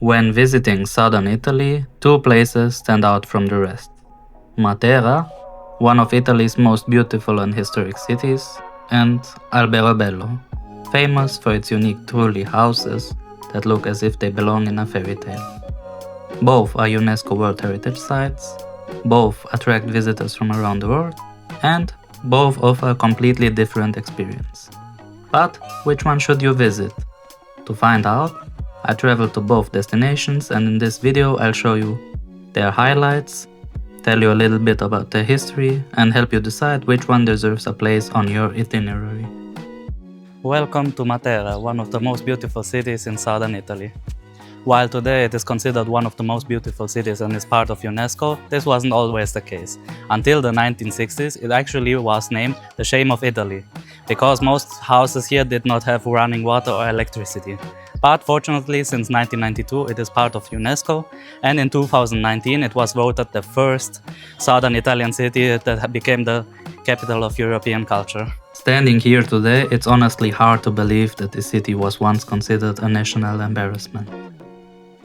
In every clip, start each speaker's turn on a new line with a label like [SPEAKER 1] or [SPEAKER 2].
[SPEAKER 1] When visiting southern Italy, two places stand out from the rest. Matera, one of Italy's most beautiful and historic cities, and Alberobello, famous for its unique Trulli houses that look as if they belong in a fairy tale. Both are UNESCO World Heritage Sites, both attract visitors from around the world, and both offer a completely different experience. But which one should you visit? To find out, I traveled to both destinations, and in this video I'll show you their highlights, tell you a little bit about their history, and help you decide which one deserves a place on your itinerary. Welcome to Matera, one of the most beautiful cities in southern Italy. While today it is considered one of the most beautiful cities and is part of UNESCO, this wasn't always the case. Until the 1960s, it actually was named the Shame of Italy, because most houses here did not have running water or electricity. But fortunately, since 1992, it is part of UNESCO, and in 2019 it was voted the first southern Italian city that became the capital of European culture. Standing here today, it's honestly hard to believe that the city was once considered a national embarrassment.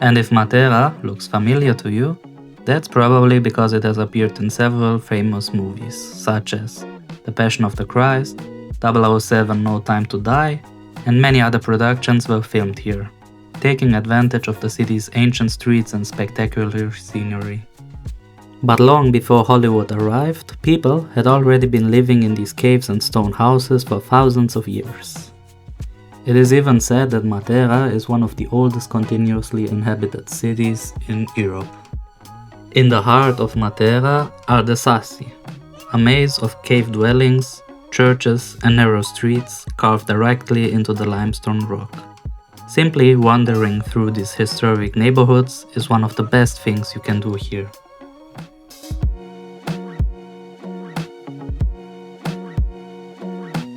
[SPEAKER 1] And if Matera looks familiar to you, that's probably because it has appeared in several famous movies, such as The Passion of the Christ, 007 No Time to Die, and many other productions were filmed here, taking advantage of the city's ancient streets and spectacular scenery. But long before Hollywood arrived, people had already been living in these caves and stone houses for thousands of years. It is even said that Matera is one of the oldest continuously inhabited cities in Europe. In the heart of Matera are the Sassi, a maze of cave dwellings, churches and narrow streets carved directly into the limestone rock. Simply wandering through these historic neighborhoods is one of the best things you can do here.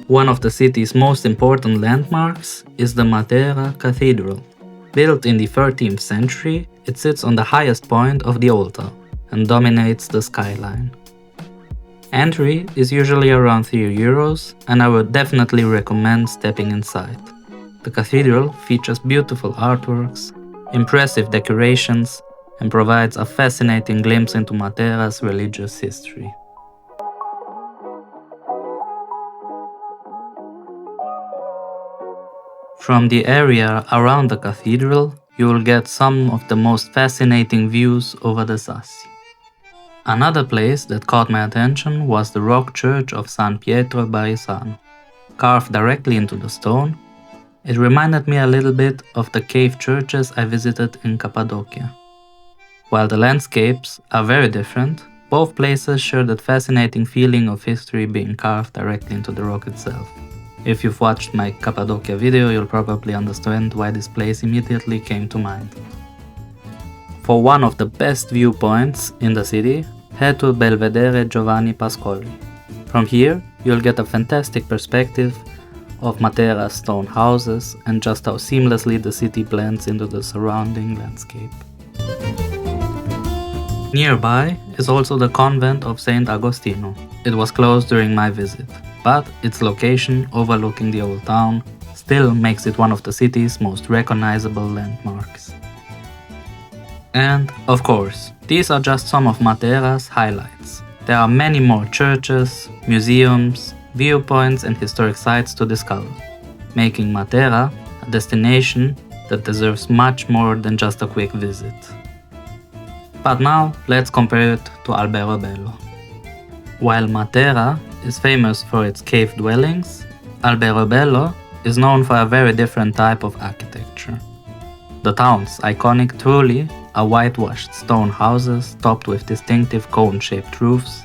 [SPEAKER 1] One of the city's most important landmarks is the Matera Cathedral. Built in the 13th century, it sits on the highest point of the old town and dominates the skyline. Entry is usually around €3, and I would definitely recommend stepping inside. The cathedral features beautiful artworks, impressive decorations, and provides a fascinating glimpse into Matera's religious history. From the area around the cathedral, you will get some of the most fascinating views over the Sassi. Another place that caught my attention was the rock church of San Pietro Barisano. Carved directly into the stone, it reminded me a little bit of the cave churches I visited in Cappadocia. While the landscapes are very different, both places share that fascinating feeling of history being carved directly into the rock itself. If you've watched my Cappadocia video, you'll probably understand why this place immediately came to mind. For one of the best viewpoints in the city, head to Belvedere Giovanni Pascoli. From here, you'll get a fantastic perspective of Matera's stone houses and just how seamlessly the city blends into the surrounding landscape. Nearby is also the Convent of St. Agostino. It was closed during my visit, but its location overlooking the old town still makes it one of the city's most recognizable landmarks. And, of course, these are just some of Matera's highlights. There are many more churches, museums, viewpoints and historic sites to discover, making Matera a destination that deserves much more than just a quick visit. But now, let's compare it to Alberobello. While Matera is famous for its cave dwellings, Alberobello is known for a very different type of architecture. The town's iconic Trulli are whitewashed stone houses topped with distinctive cone-shaped roofs,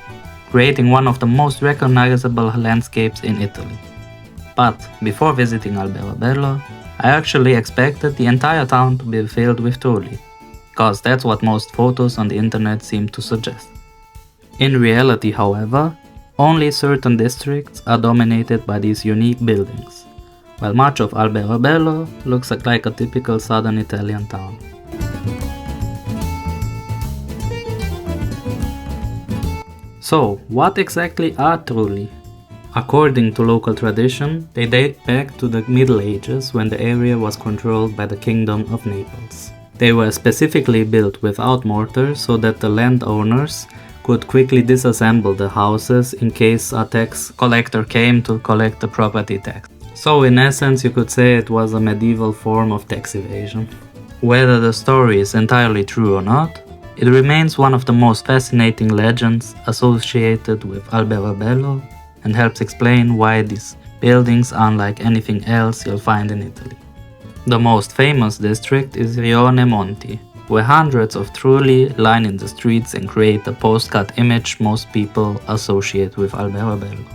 [SPEAKER 1] creating one of the most recognizable landscapes in Italy. But before visiting Alberobello, I actually expected the entire town to be filled with Trulli, because that's what most photos on the internet seem to suggest. In reality, however, only certain districts are dominated by these unique buildings, while much of Alberobello looks like a typical southern Italian town. So, what exactly are Trulli? According to local tradition, they date back to the Middle Ages when the area was controlled by the Kingdom of Naples. They were specifically built without mortar so that the landowners could quickly disassemble the houses in case a tax collector came to collect the property tax. So in essence you could say it was a medieval form of tax evasion. Whether the story is entirely true or not, it remains one of the most fascinating legends associated with Alberobello and helps explain why these buildings are unlike anything else you'll find in Italy. The most famous district is Rione Monti, where hundreds of Trulli line in the streets and create the postcard image most people associate with Alberobello.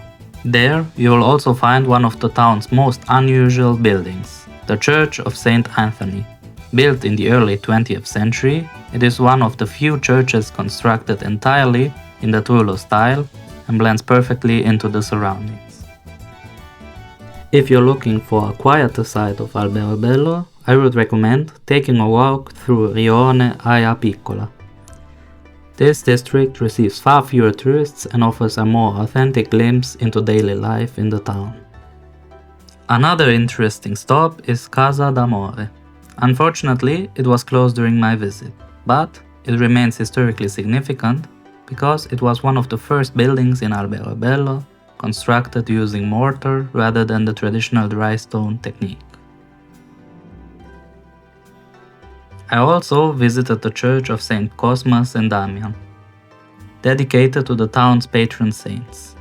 [SPEAKER 1] There you will also find one of the town's most unusual buildings, the Church of St. Anthony. Built in the early 20th century, it is one of the few churches constructed entirely in the Trullo style and blends perfectly into the surroundings. If you're looking for a quieter side of Alberobello, I would recommend taking a walk through Rione Aia Piccola. This district receives far fewer tourists and offers a more authentic glimpse into daily life in the town. Another interesting stop is Casa D'Amore. Unfortunately, it was closed during my visit, but it remains historically significant because it was one of the first buildings in Alberobello constructed using mortar rather than the traditional dry stone technique. I also visited the church of St. Cosmas and Damian, dedicated to the town's patron saints.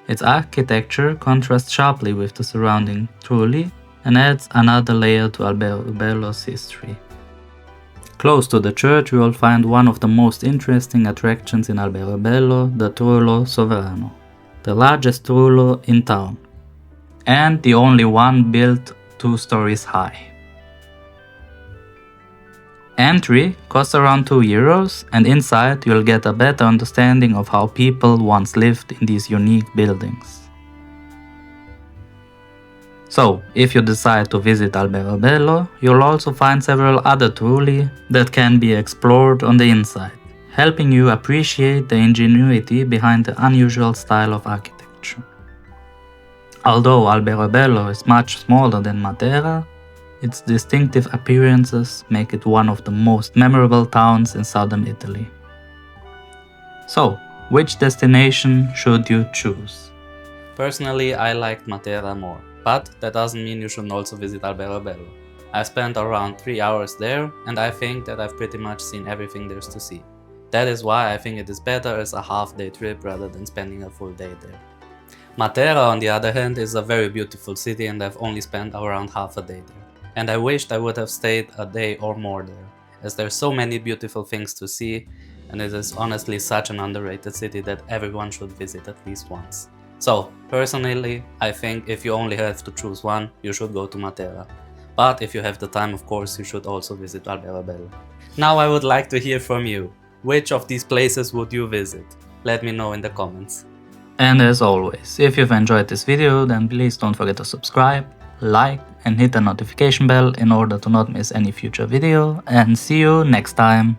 [SPEAKER 1] Its architecture contrasts sharply with the surrounding Trulli and adds another layer to Alberobello's history. Close to the church you will find one of the most interesting attractions in Alberobello, the Trullo Sovrano, the largest Trullo in town, and the only one built 2 stories high. Entry costs around €2 and inside you'll get a better understanding of how people once lived in these unique buildings. So, if you decide to visit Alberobello, you'll also find several other Trulli that can be explored on the inside, helping you appreciate the ingenuity behind the unusual style of architecture. Although Alberobello is much smaller than Matera, its distinctive appearances make it one of the most memorable towns in southern Italy. So, which destination should you choose? Personally, I liked Matera more, but that doesn't mean you shouldn't also visit Alberobello. I spent around 3 hours there, and I think that I've pretty much seen everything there's to see. That is why I think it is better as a half-day trip rather than spending a full day there. Matera, on the other hand, is a very beautiful city and I've only spent around half a day there. And I wished I would have stayed a day or more there, as there's so many beautiful things to see, and it is honestly such an underrated city that everyone should visit at least once. So, personally, I think if you only have to choose one, you should go to Matera. But if you have the time, of course, you should also visit Alberobello. Now I would like to hear from you. Which of these places would you visit? Let me know in the comments. And as always, if you've enjoyed this video, then please don't forget to subscribe, like, and hit the notification bell in order to not miss any future video, and see you next time.